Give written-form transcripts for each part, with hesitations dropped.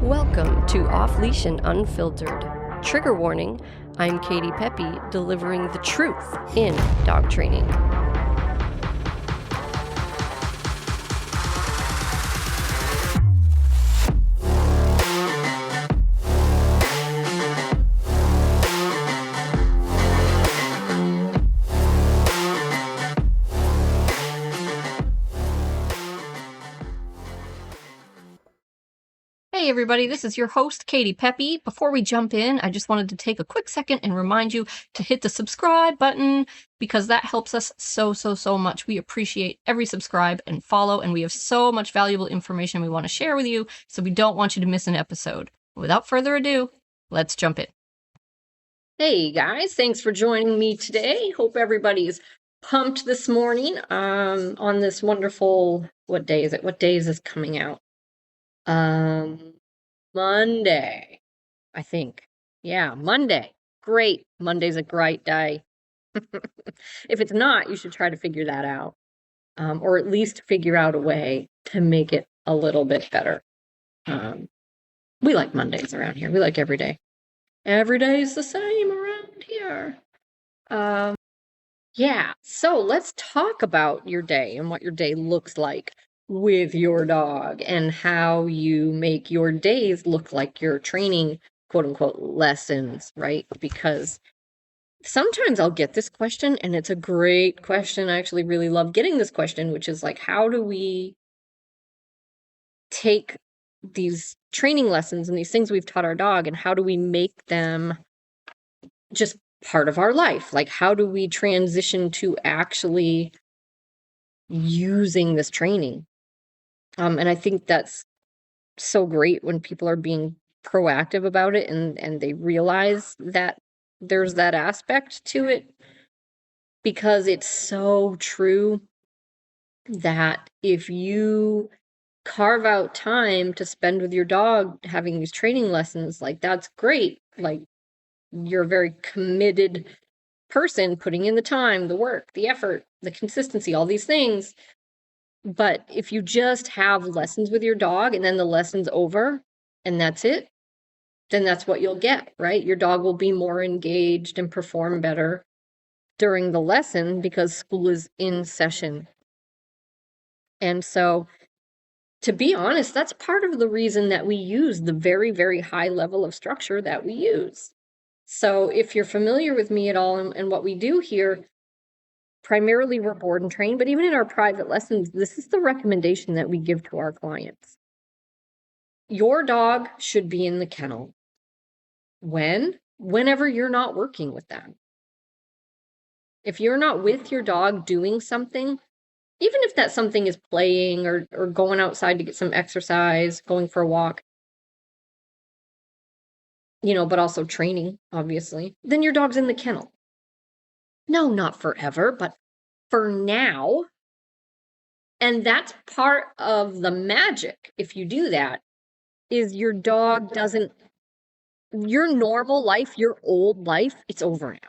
Welcome to Off Leash and Unfiltered. Trigger warning, I'm Katie Pepe, delivering the truth in dog training. Hey everybody, this is your host, Katie Pepe. Before we jump in, I just wanted to take a quick second and remind you to hit the subscribe button because that helps us so much. We appreciate every subscribe and follow, and we have so much valuable information we want to share with you, so we don't want you to miss an episode. Without further ado, let's jump in. Hey guys, thanks for joining me today. Hope everybody's pumped this morning on this wonderful, what day is it? What day is this coming out? Monday, I think. Yeah, Monday. Great. Monday's a great day. If it's not, you should try to figure that out. Or at least figure out a way to make it a little bit better. We like Mondays around here. We like every day. Every day is the same around here. Yeah, so let's talk about your day and what your day looks like with your dog and how you make your days look like you're training, quote unquote, lessons, right? Because sometimes I'll get this question, and it's a great question. I actually really love getting this question, which is like, how do we take these training lessons and these things we've taught our dog, and how do we make them just part of our life? Like, how do we transition to actually using this training? And I think that's so great when people are being proactive about it and they realize that there's that aspect to it, because it's so true that if you carve out time to spend with your dog having these training lessons, like, that's great. Like, you're a very committed person putting in the time, the work, the effort, the consistency, all these things. But if you just have lessons with your dog and then the lesson's over and that's it, then that's what you'll get, right? Your dog will be more engaged and perform better during the lesson because school is in session. And so, to be honest, that's part of the reason that we use the very high level of structure that we use. So if you're familiar with me at all and what we do here, primarily we're board and train, but even in our private lessons, this is the recommendation that we give to our clients. Your dog should be in the kennel whenever you're not working with them. If you're not with your dog doing something, even if that something is playing or going outside to get some exercise, going for a walk, but also training, obviously, then your dog's in the kennel. No, not forever, but for now. And that's part of the magic, if you do that, is your dog doesn't, your normal life, your old life, it's over now.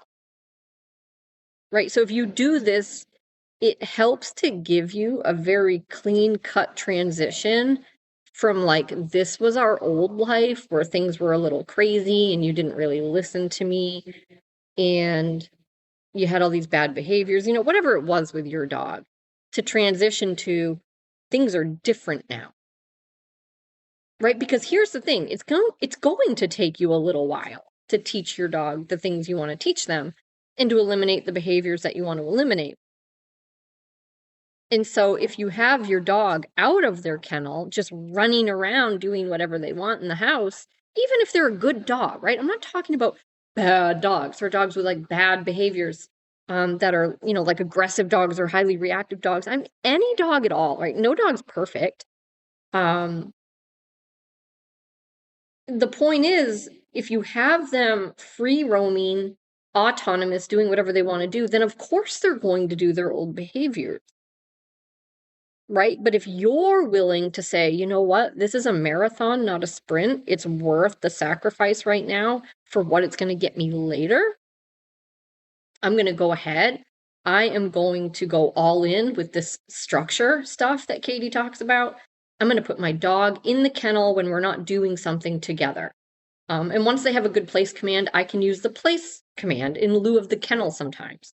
Right? So if you do this, it helps to give you a very clean-cut transition from, like, this was our old life where things were a little crazy and you didn't really listen to me and you had all these bad behaviors, whatever it was with your dog, to transition to things are different now. Right? Because here's the thing, it's going to take you a little while to teach your dog the things you want to teach them and to eliminate the behaviors that you want to eliminate. And so if you have your dog out of their kennel, just running around doing whatever they want in the house, even if they're a good dog, right? I'm not talking about bad dogs or dogs with like bad behaviors that are, like aggressive dogs or highly reactive dogs. Any dog at all, right? No dog's perfect. The point is, if you have them free roaming, autonomous, doing whatever they want to do, then of course they're going to do their old behaviors. Right? But if you're willing to say, you know what, this is a marathon, not a sprint, it's worth the sacrifice right now for what it's going to get me later, I'm going to go ahead. I am going to go all in with this structure stuff that Katie talks about. I'm going to put my dog in the kennel when we're not doing something together. And once they have a good place command, I can use the place command in lieu of the kennel sometimes.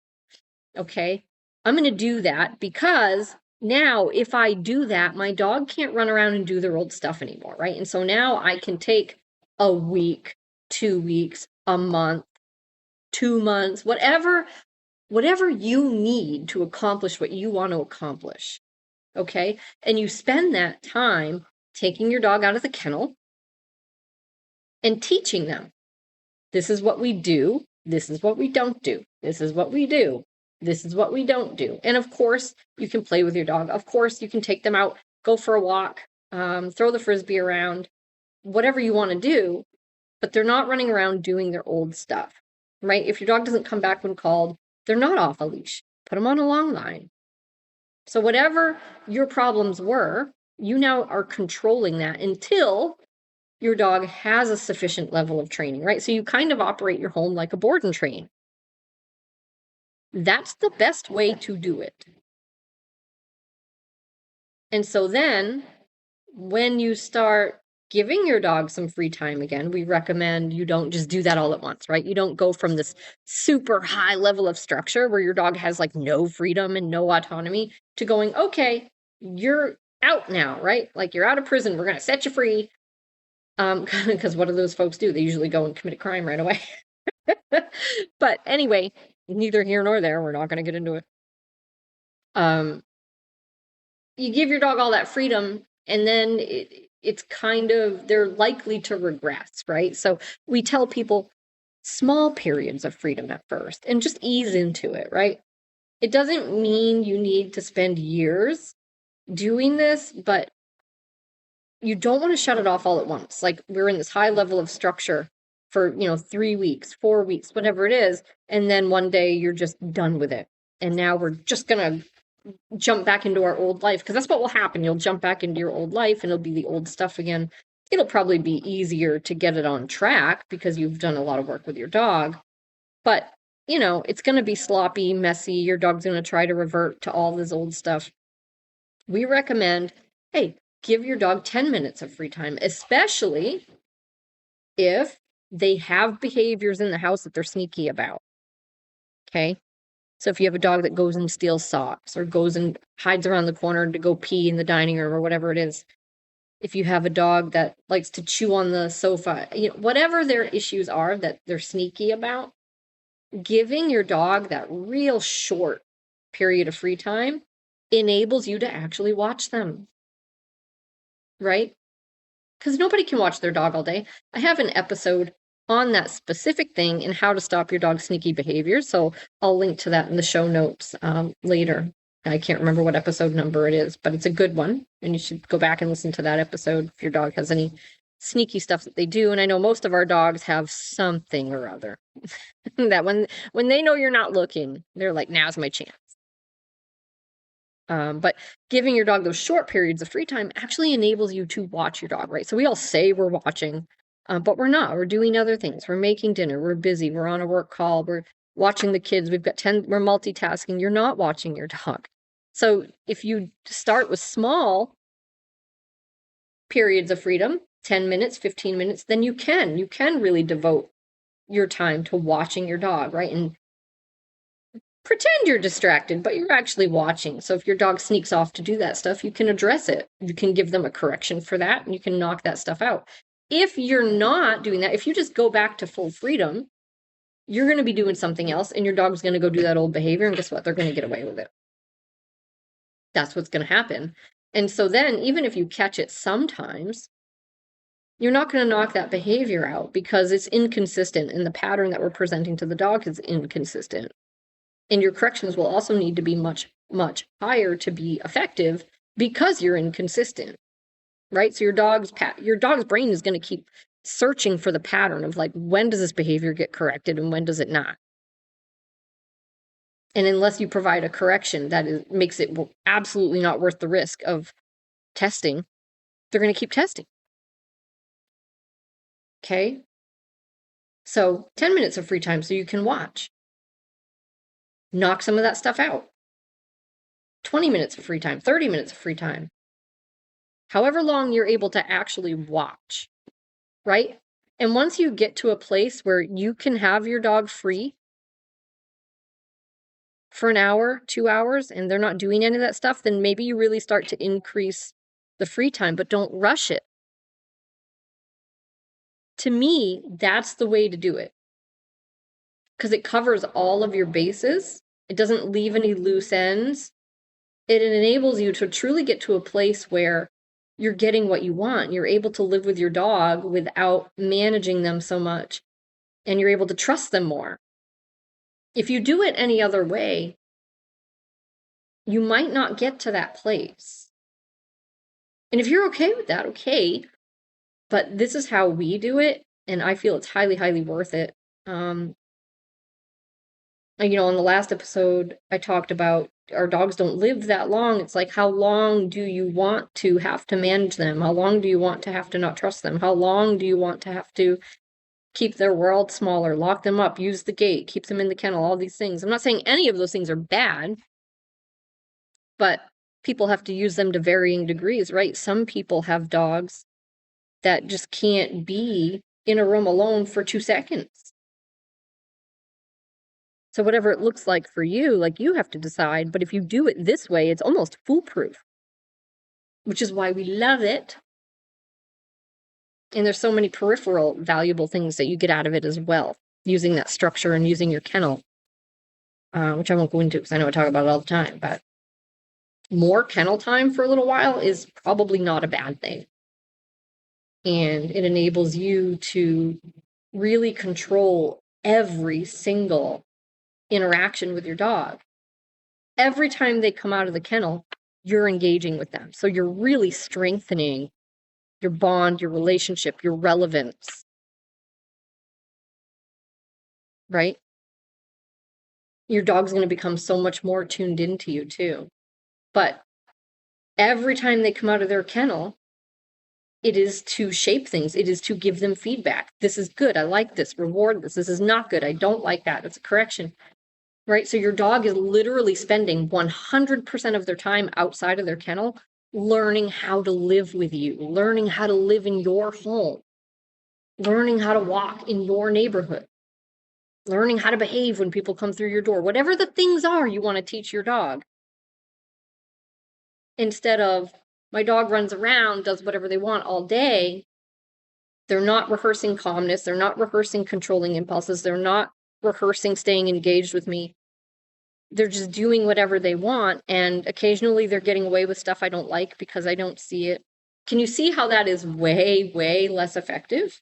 Okay, I'm going to do that because now if I do that, my dog can't run around and do their old stuff anymore, right? And so now I can take a week, 2 weeks, a month, 2 months, whatever you need to accomplish what you want to accomplish. Okay, and you spend that time taking your dog out of the kennel and teaching them. This is what we do. This is what we don't do. This is what we do. This is what we don't do. And of course, you can play with your dog. Of course, you can take them out, go for a walk, throw the frisbee around, whatever you want to do, but they're not running around doing their old stuff, right? If your dog doesn't come back when called, they're not off a leash. Put them on a long line. So whatever your problems were, you now are controlling that until your dog has a sufficient level of training, right? So you kind of operate your home like a board and train. That's the best way to do it. And so then when you start giving your dog some free time again, we recommend you don't just do that all at once, right? You don't go from this super high level of structure where your dog has like no freedom and no autonomy to going, okay, you're out now, right? Like you're out of prison. We're going to set you free. Because what do those folks do? They usually go and commit a crime right away. But anyway, neither here nor there. We're not going to get into it. You give your dog all that freedom, and then it's kind of, they're likely to regress, right? So we tell people small periods of freedom at first and just ease into it, right? It doesn't mean you need to spend years doing this, but you don't want to shut it off all at once. Like we're in this high level of structure for, 3 weeks, 4 weeks, whatever it is. And then one day you're just done with it. And now we're just going to jump back into our old life, because that's what will happen. You'll jump back into your old life and it'll be the old stuff again. It'll probably be easier to get it on track because you've done a lot of work with your dog. But, it's going to be sloppy, messy. Your dog's going to try to revert to all this old stuff. We recommend, hey, give your dog 10 minutes of free time, especially if they have behaviors in the house that they're sneaky about. Okay. So if you have a dog that goes and steals socks or goes and hides around the corner to go pee in the dining room or whatever it is, if you have a dog that likes to chew on the sofa, whatever their issues are that they're sneaky about, giving your dog that real short period of free time enables you to actually watch them. Right? Because nobody can watch their dog all day. I have an episode on that specific thing and how to stop your dog's sneaky behavior. So I'll link to that in the show notes later. I can't remember what episode number it is, but it's a good one. And you should go back and listen to that episode if your dog has any sneaky stuff that they do. And I know most of our dogs have something or other that when they know you're not looking, they're like, now's my chance. But giving your dog those short periods of free time actually enables you to watch your dog, right? So we all say we're watching, but we're not. We're doing other things. We're making dinner. We're busy. We're on a work call. We're watching the kids. We're multitasking. You're not watching your dog. So if you start with small periods of freedom, 10 minutes, 15 minutes, then you can really devote your time to watching your dog, right? And pretend you're distracted, but you're actually watching. So if your dog sneaks off to do that stuff, you can address it. You can give them a correction for that, and you can knock that stuff out. If you're not doing that, if you just go back to full freedom, you're going to be doing something else, and your dog's going to go do that old behavior, and guess what? They're going to get away with it. That's what's going to happen. And so then, even if you catch it sometimes, you're not going to knock that behavior out because it's inconsistent, and the pattern that we're presenting to the dog is inconsistent. And your corrections will also need to be much, much higher to be effective because you're inconsistent, right? So your dog's brain is going to keep searching for the pattern of like, when does this behavior get corrected and when does it not? And unless you provide a correction that makes it absolutely not worth the risk of testing, they're going to keep testing. Okay? So 10 minutes of free time so you can watch. Knock some of that stuff out. 20 minutes of free time, 30 minutes of free time. however long you're able to actually watch, right? And once you get to a place where you can have your dog free for an hour, 2 hours, and they're not doing any of that stuff, then maybe you really start to increase the free time, but don't rush it. To me, that's the way to do it, because it covers all of your bases. It doesn't leave any loose ends. It enables you to truly get to a place where you're getting what you want. You're able to live with your dog without managing them so much, and you're able to trust them more. If you do it any other way, you might not get to that place. And if you're okay with that, okay. But this is how we do it, and I feel it's highly, highly worth it. On the last episode, I talked about our dogs don't live that long. It's like, how long do you want to have to manage them? How long do you want to have to not trust them? How long do you want to have to keep their world smaller, lock them up, use the gate, keep them in the kennel, all these things? I'm not saying any of those things are bad, but people have to use them to varying degrees, right? Some people have dogs that just can't be in a room alone for 2 seconds. So whatever it looks like for you, like, you have to decide. But if you do it this way, it's almost foolproof, which is why we love it. And there's so many peripheral valuable things that you get out of it as well, using that structure and using your kennel, which I won't go into because I know I talk about it all the time. But more kennel time for a little while is probably not a bad thing. And it enables you to really control every single interaction with your dog. Every time they come out of the kennel, you're engaging with them. So you're really strengthening your bond, your relationship, your relevance, right? Your dog's going to become so much more tuned into you too. But every time they come out of their kennel, it is to shape things. It is to give them feedback. This is good. I like this. Reward this. This is not good. I don't like that. It's a correction. Right? So your dog is literally spending 100% of their time outside of their kennel learning how to live with you, learning how to live in your home, learning how to walk in your neighborhood, learning how to behave when people come through your door, whatever the things are you want to teach your dog. Instead of, my dog runs around, does whatever they want all day, they're not rehearsing calmness, they're not rehearsing controlling impulses, they're not rehearsing staying engaged with me. They're just doing whatever they want, and occasionally they're getting away with stuff I don't like because I don't see it. Can you see how that is way, way less effective?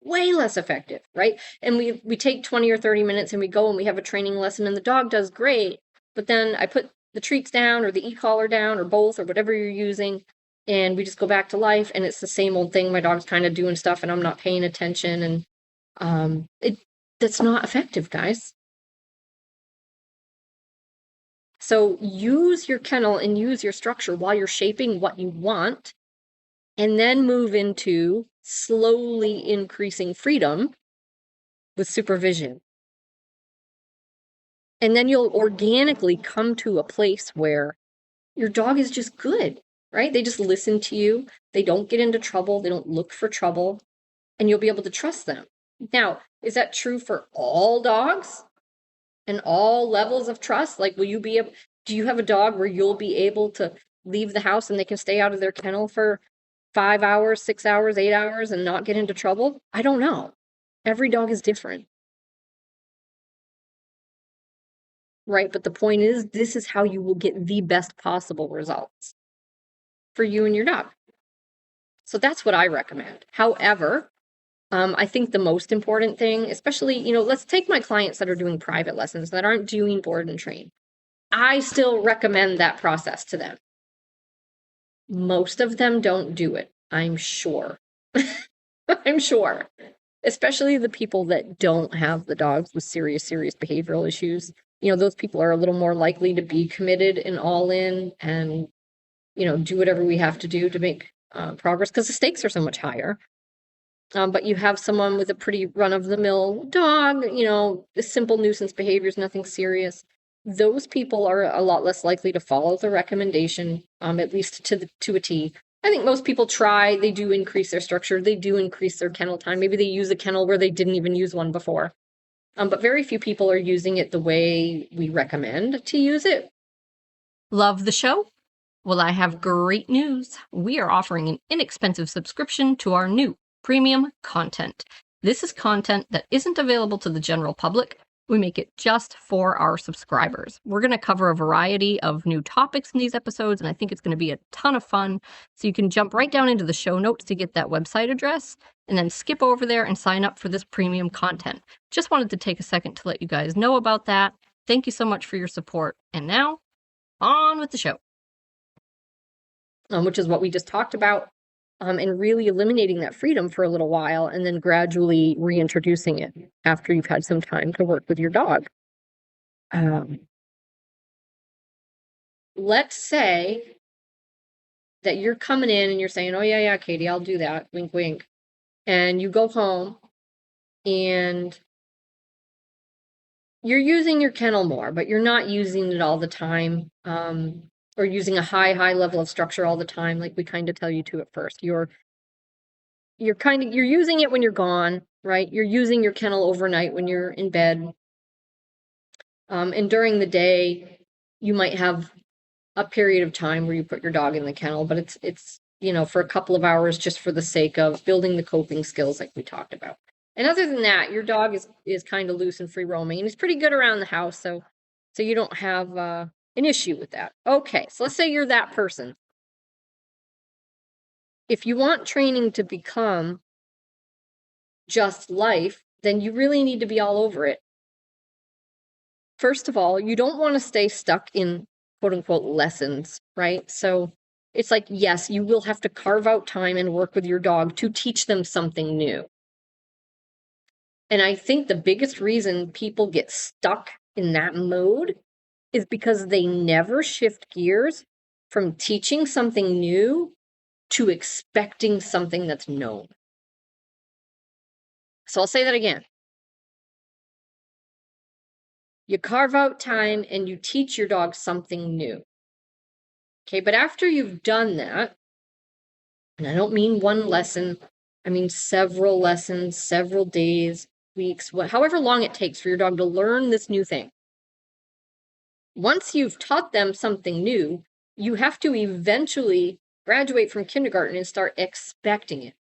Way less effective, right? And we take 20 or 30 minutes and we go and we have a training lesson and the dog does great, but then I put the treats down or the e-collar down or both or whatever you're using, and we just go back to life, and it's the same old thing. My dog's kind of doing stuff and I'm not paying attention, and that's not effective, guys. So use your kennel and use your structure while you're shaping what you want, and then move into slowly increasing freedom with supervision. And then you'll organically come to a place where your dog is just good, right? They just listen to you. They don't get into trouble. They don't look for trouble, and you'll be able to trust them. Now, is that true for all dogs and all levels of trust? Like, do you have a dog where you'll be able to leave the house and they can stay out of their kennel for 5 hours, 6 hours, 8 hours and not get into trouble? I don't know. Every dog is different. Right? But the point is, this is how you will get the best possible results for you and your dog. So that's what I recommend. However, I think the most important thing, especially, let's take my clients that are doing private lessons that aren't doing board and train. I still recommend that process to them. Most of them don't do it, I'm sure. I'm sure. Especially the people that don't have the dogs with serious behavioral issues. Those people are a little more likely to be committed and all in and, do whatever we have to do to make progress, because the stakes are so much higher. But you have someone with a pretty run-of-the-mill dog, simple nuisance behaviors, nothing serious. Those people are a lot less likely to follow the recommendation, at least to a T. I think most people try, they do increase their structure, they do increase their kennel time. Maybe they use a kennel where they didn't even use one before. But very few people are using it the way we recommend to use it. Love the show? Well, I have great news. We are offering an inexpensive subscription to our new premium content. This is content that isn't available to the general public. We make it just for our subscribers. We're going to cover a variety of new topics in these episodes, and I think it's going to be a ton of fun. So you can jump right down into the show notes to get that website address, and then skip over there and sign up for this premium content. Just wanted to take a second to let you guys know about that. Thank you so much for your support. And now, on with the show. Which is what we just talked about, and really eliminating that freedom for a little while and then gradually reintroducing it after you've had some time to work with your dog. Let's say that you're coming in and you're saying, oh, yeah, Katie, I'll do that. Wink, wink. And you go home and you're using your kennel more, but you're not using it all the time. Or using a high level of structure all the time, like we kind of tell you to at first. You're using it when you're gone, right? You're using your kennel overnight when you're in bed. And during the day, you might have a period of time where you put your dog in the kennel, but it's for a couple of hours just for the sake of building the coping skills like we talked about. And other than that, your dog is kind of loose and free roaming, and he's pretty good around the house, so you don't have an issue with that. Okay, so let's say you're that person. If you want training to become just life, then you really need to be all over it. First of all, you don't want to stay stuck in quote unquote lessons, right? So it's like, yes, you will have to carve out time and work with your dog to teach them something new. And I think the biggest reason people get stuck in that mode is because they never shift gears from teaching something new to expecting something that's known. So I'll say that again. You carve out time and you teach your dog something new. Okay, but after you've done that, and I don't mean one lesson, I mean several lessons, several days, weeks, however long it takes for your dog to learn this new thing. Once you've taught them something new, you have to eventually graduate from kindergarten and start expecting it.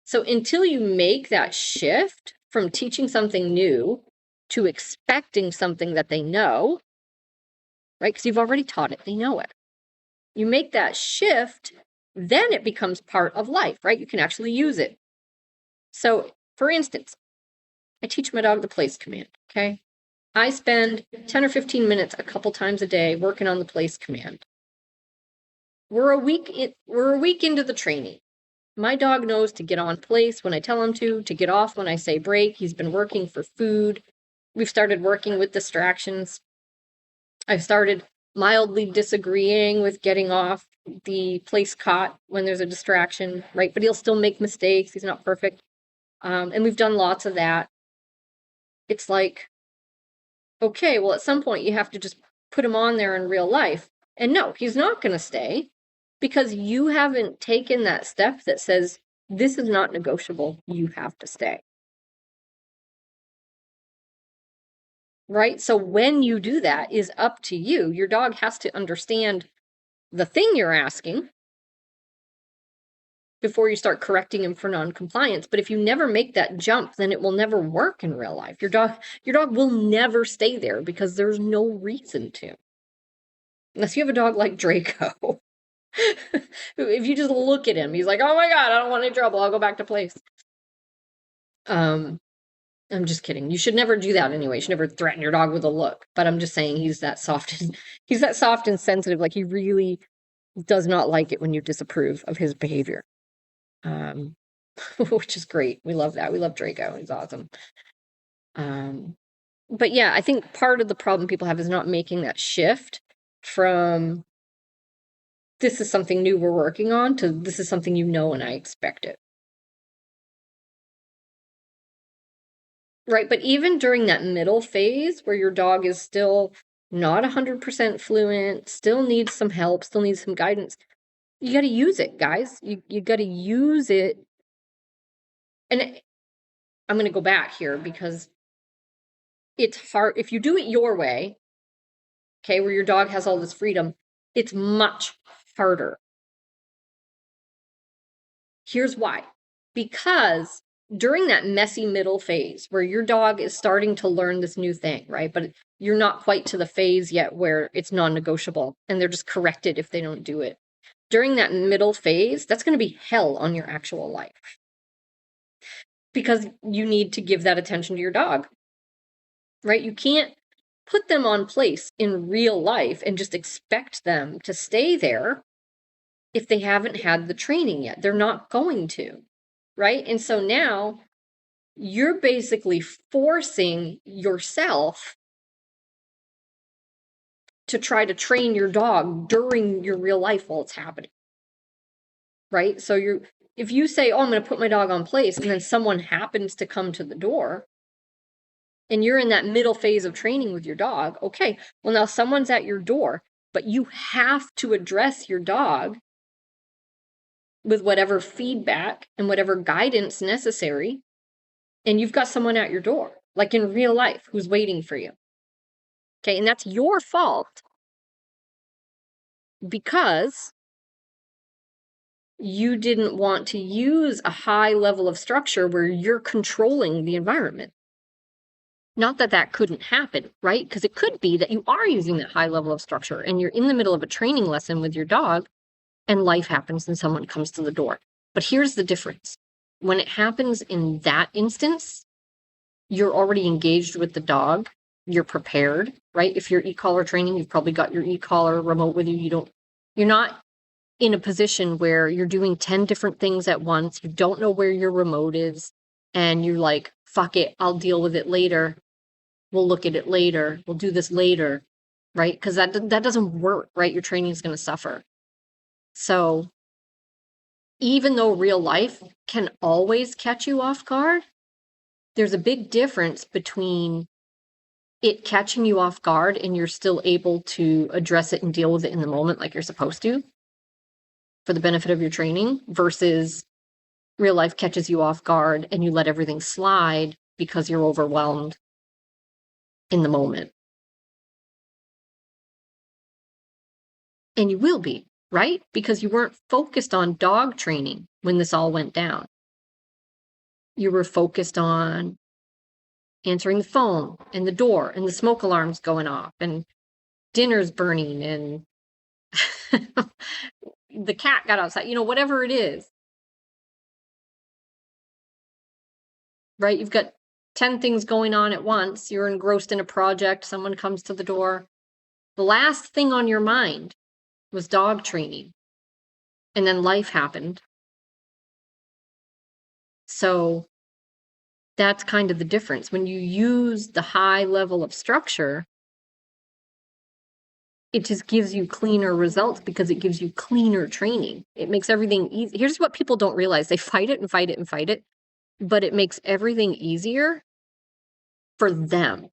So until you make that shift from teaching something new to expecting something that they know, right? Because you've already taught it, they know it. You make that shift, then it becomes part of life, right? You can actually use it. So, for instance, I teach my dog the place command, okay? I spend 10 or 15 minutes a couple times a day working on the place command. We're a week into the training. My dog knows to get on place when I tell him to get off when I say break. He's been working for food. We've started working with distractions. I've started mildly disagreeing with getting off the place cot when there's a distraction, right? But he'll still make mistakes. He's not perfect. And we've done lots of that. It's like, okay, well, at some point you have to just put him on there in real life. And no, he's not going to stay because you haven't taken that step that says, this is not negotiable. You have to stay. Right? So when you do that is up to you. Your dog has to understand the thing you're asking before you start correcting him for non-compliance. But if you never make that jump, then it will never work in real life. Your dog will never stay there because there's no reason to. Unless you have a dog like Draco. If you just look at him, he's like, oh my God, I don't want any trouble. I'll go back to place. I'm just kidding. You should never do that anyway. You should never threaten your dog with a look. But I'm just saying he's that soft and sensitive. Like he really does not like it when you disapprove of his behavior. Which is great. We love that. We love Draco. He's awesome. But yeah, I think part of the problem people have is not making that shift from this is something new we're working on to this is something you know and I expect it. Right, but even during that middle phase where your dog is still not 100% fluent, still needs some help, still needs some guidance, You got to use it, guys. You got to use it. And I'm going to go back here because it's hard. If you do it your way, okay, where your dog has all this freedom, it's much harder. Here's why. Because during that messy middle phase where your dog is starting to learn this new thing, right? But you're not quite to the phase yet where it's non-negotiable and they're just corrected if they don't do it. During that middle phase, that's going to be hell on your actual life because you need to give that attention to your dog, right? You can't put them on place in real life and just expect them to stay there if they haven't had the training yet. They're not going to, right? And so now you're basically forcing yourself to try to train your dog during your real life while it's happening, right? So if you say, oh, I'm going to put my dog on place, and then someone happens to come to the door, and you're in that middle phase of training with your dog, okay, well, now someone's at your door, but you have to address your dog with whatever feedback and whatever guidance necessary, and you've got someone at your door, like in real life, who's waiting for you. Okay, and that's your fault because you didn't want to use a high level of structure where you're controlling the environment. Not that that couldn't happen, right? Because it could be that you are using that high level of structure and you're in the middle of a training lesson with your dog and life happens and someone comes to the door. But here's the difference. When it happens in that instance, you're already engaged with the dog. You're prepared, right? If you're e-collar training, you've probably got your e-collar remote with you. You're not in a position where you're doing 10 different things at once. You don't know where your remote is. And you're like, fuck it, I'll deal with it later. We'll look at it later. We'll do this later, right? Because that doesn't work, right? Your training is going to suffer. So even though real life can always catch you off guard, there's a big difference between it catching you off guard and you're still able to address it and deal with it in the moment like you're supposed to for the benefit of your training versus real life catches you off guard and you let everything slide because you're overwhelmed in the moment. And you will be, right? Because you weren't focused on dog training when this all went down. You were focused on answering the phone and the door and the smoke alarms going off and dinner's burning and the cat got outside, whatever it is, right? You've got 10 things going on at once. You're engrossed in a project. Someone comes to the door. The last thing on your mind was dog training. And then life happened. So that's kind of the difference. When you use the high level of structure, it just gives you cleaner results because it gives you cleaner training. It makes everything easy. Here's what people don't realize. They fight it and fight it and fight it, but it makes everything easier for them.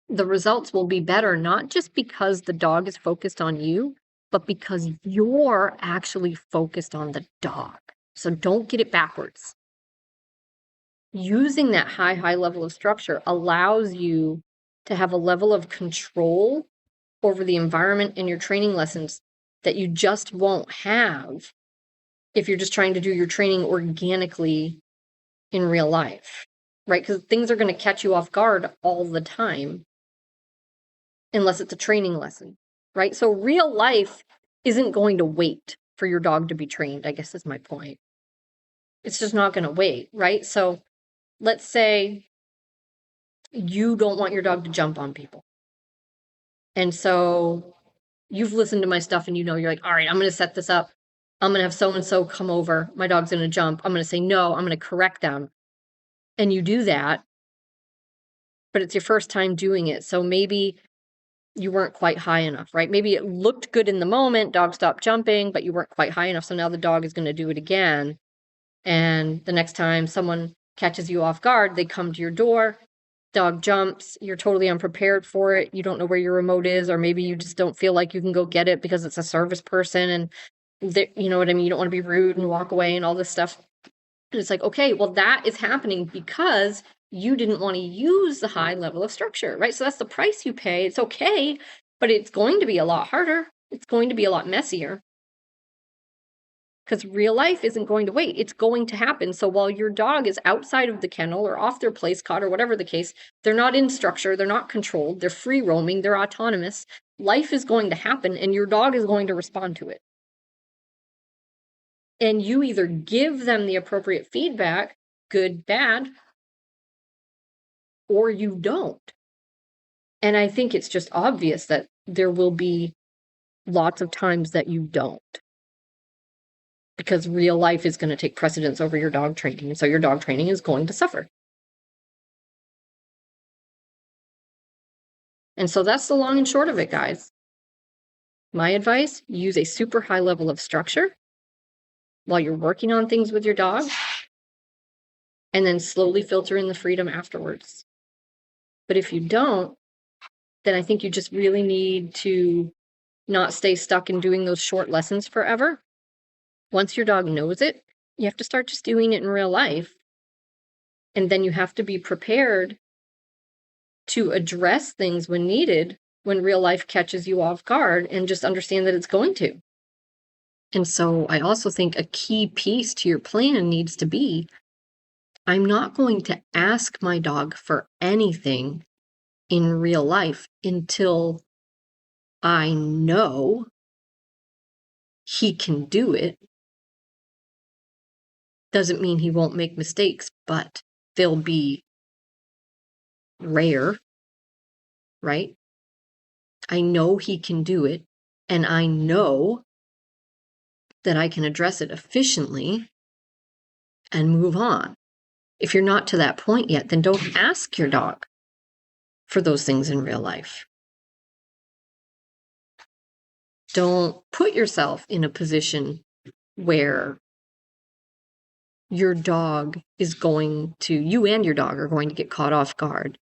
The results will be better, not just because the dog is focused on you, but because you're actually focused on the dog. So don't get it backwards. Using that high level of structure allows you to have a level of control over the environment in your training lessons that you just won't have if you're just trying to do your training organically in real life, right? Because things are going to catch you off guard all the time unless it's a training lesson, right? So real life isn't going to wait for your dog to be trained, I guess is my point. It's just not going to wait, right? So let's say you don't want your dog to jump on people. And so you've listened to my stuff and you're like, all right, I'm going to set this up. I'm going to have so-and-so come over. My dog's going to jump. I'm going to say no. I'm going to correct them. And you do that, but it's your first time doing it. So maybe you weren't quite high enough, right? Maybe it looked good in the moment. Dog stopped jumping, but you weren't quite high enough. So now the dog is going to do it again. And the next time someone catches you off guard, they come to your door Dog jumps, you're totally unprepared for it, you don't know where your remote is, or maybe you just don't feel like you can go get it because it's a service person and you know what I mean, you don't want to be rude and walk away and all this stuff. And it's like, okay, well, that is happening because you didn't want to use the high level of structure, right? So that's the price you pay. It's okay, but it's going to be a lot harder. It's going to be a lot messier because real life isn't going to wait. It's going to happen. So while your dog is outside of the kennel or off their place cot or whatever the case, they're not in structure, they're not controlled, they're free roaming, they're autonomous. Life is going to happen and your dog is going to respond to it. And you either give them the appropriate feedback, good, bad, or you don't. And I think it's just obvious that there will be lots of times that you don't. Because real life is going to take precedence over your dog training. So your dog training is going to suffer. And so that's the long and short of it, guys. My advice, use a super high level of structure while you're working on things with your dog, and then slowly filter in the freedom afterwards. But if you don't, then I think you just really need to not stay stuck in doing those short lessons forever. Once your dog knows it, you have to start just doing it in real life. And then you have to be prepared to address things when needed, when real life catches you off guard, and just understand that it's going to. And so I also think a key piece to your plan needs to be, I'm not going to ask my dog for anything in real life until I know he can do it. Doesn't mean he won't make mistakes, but they'll be rare, right? I know he can do it, and I know that I can address it efficiently and move on. If you're not to that point yet, then don't ask your dog for those things in real life. Don't put yourself in a position where your dog is going to, you and your dog are going to get caught off guard.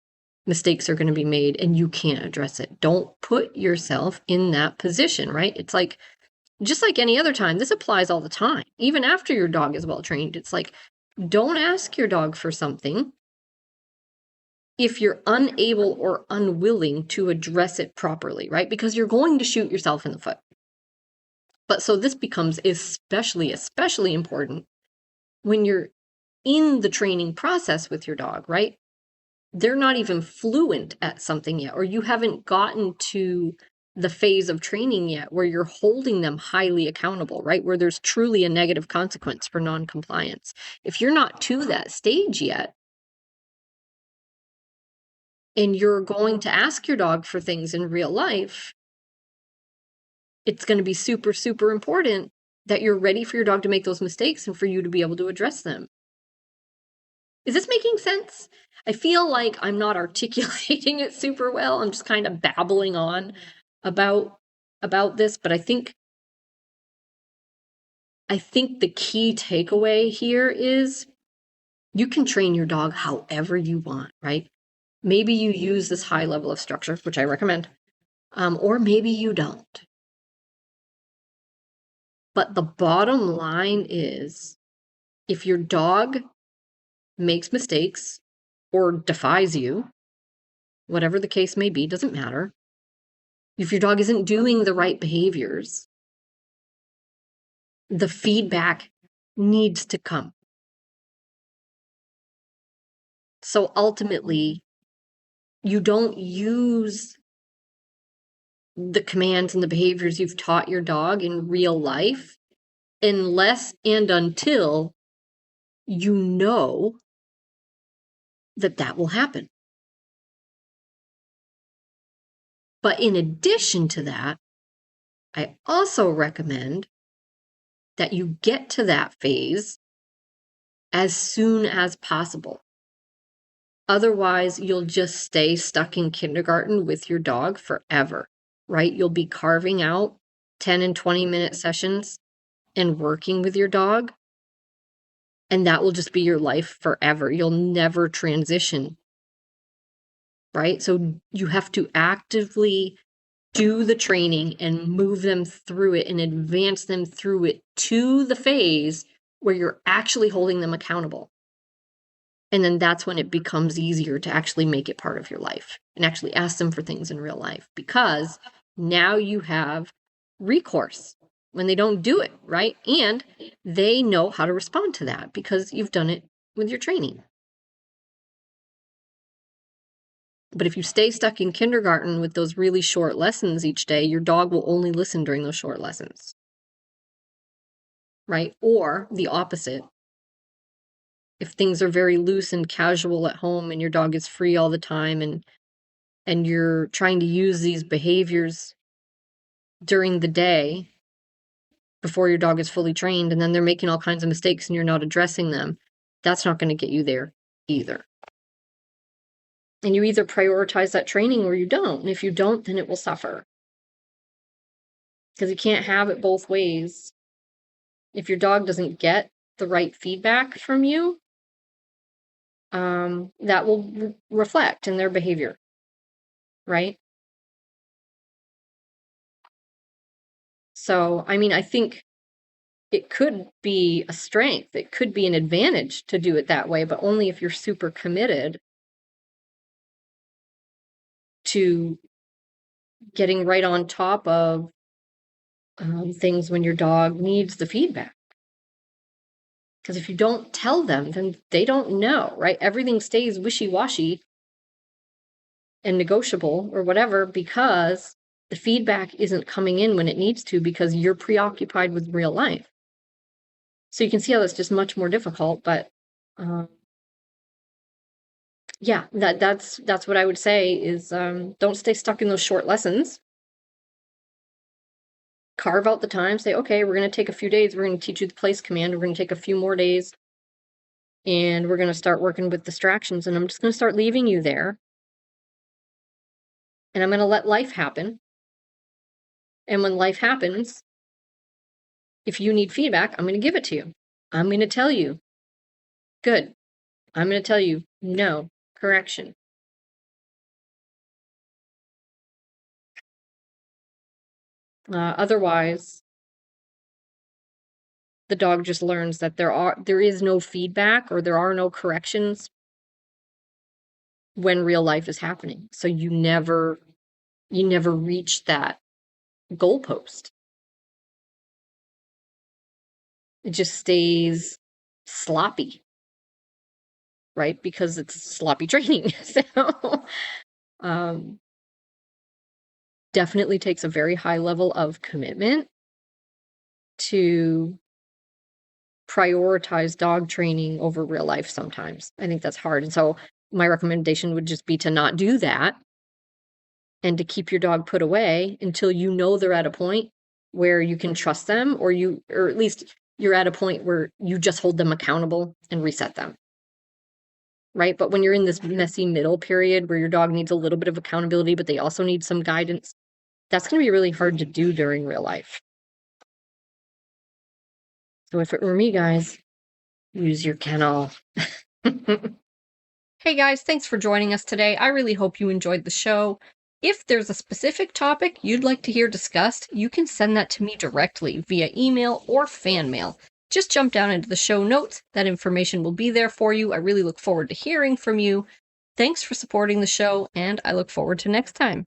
Mistakes are going to be made and you can't address it. Don't put yourself in that position, right? It's like, just like any other time, this applies all the time. Even after your dog is well trained, it's like, don't ask your dog for something if you're unable or unwilling to address it properly, right? Because you're going to shoot yourself in the foot. But so this becomes especially important when you're in the training process with your dog, right? They're not even fluent at something yet, or you haven't gotten to the phase of training yet where you're holding them highly accountable, right? Where there's truly a negative consequence for non-compliance. If you're not to that stage yet, and you're going to ask your dog for things in real life, it's going to be super, super important that you're ready for your dog to make those mistakes and for you to be able to address them. Is this making sense? I feel like I'm not articulating it super well. I'm just kind of babbling on about this, but I think the key takeaway here is you can train your dog however you want, right? Maybe you use this high level of structure, which I recommend, or maybe you don't. But the bottom line is, if your dog makes mistakes or defies you, whatever the case may be, doesn't matter. If your dog isn't doing the right behaviors, the feedback needs to come. So ultimately, you don't use the commands and the behaviors you've taught your dog in real life unless and until you know that will happen. But in addition to that, I also recommend that you get to that phase as soon as possible. Otherwise, you'll just stay stuck in kindergarten with your dog forever, right? You'll be carving out 10 and 20-minute sessions and working with your dog, and that will just be your life forever. You'll never transition right? So you have to actively do the training and move them through it and advance them through it to the phase where you're actually holding them accountable. And then that's when it becomes easier to actually make it part of your life and actually ask them for things in real life, because now you have recourse when they don't do it, right? And they know how to respond to that because you've done it with your training. But if you stay stuck in kindergarten with those really short lessons each day, your dog will only listen during those short lessons, right? Or the opposite. If things are very loose and casual at home and your dog is free all the time and you're trying to use these behaviors during the day before your dog is fully trained, and then they're making all kinds of mistakes and you're not addressing them, that's not going to get you there either. And you either prioritize that training or you don't. And if you don't, then it will suffer. Because you can't have it both ways. If your dog doesn't get the right feedback from you, that will reflect in their behavior, right? So, I mean, I think it could be a strength. It could be an advantage to do it that way, but only if you're super committed to getting right on top of things when your dog needs the feedback. Because if you don't tell them, then they don't know, right? Everything stays wishy-washy and negotiable or whatever because the feedback isn't coming in when it needs to because you're preoccupied with real life. So you can see how that's just much more difficult, but yeah, that's what I would say is don't stay stuck in those short lessons. Carve out the time, say, okay, we're going to take a few days, we're going to teach you the place command, we're going to take a few more days, and we're going to start working with distractions, and I'm just going to start leaving you there, and I'm going to let life happen. And when life happens, if you need feedback, I'm going to give it to you. I'm going to tell you, good. I'm going to tell you, no, correction. Otherwise, the dog just learns that there is no feedback or there are no corrections when real life is happening. So you never reach that goalpost. It just stays sloppy, right? Because it's sloppy training. So definitely takes a very high level of commitment to prioritize dog training over real life sometimes. I think that's hard. And so my recommendation would just be to not do that and to keep your dog put away until you know they're at a point where you can trust them, or at least you're at a point where you just hold them accountable and reset them. Right? But when you're in this messy middle period where your dog needs a little bit of accountability, but they also need some guidance, that's going to be really hard to do during real life. So if it were me, guys, use your kennel. Hey guys, thanks for joining us today. I really hope you enjoyed the show. If there's a specific topic you'd like to hear discussed, you can send that to me directly via email or fan mail. Just jump down into the show notes. That information will be there for you. I really look forward to hearing from you. Thanks for supporting the show, and I look forward to next time.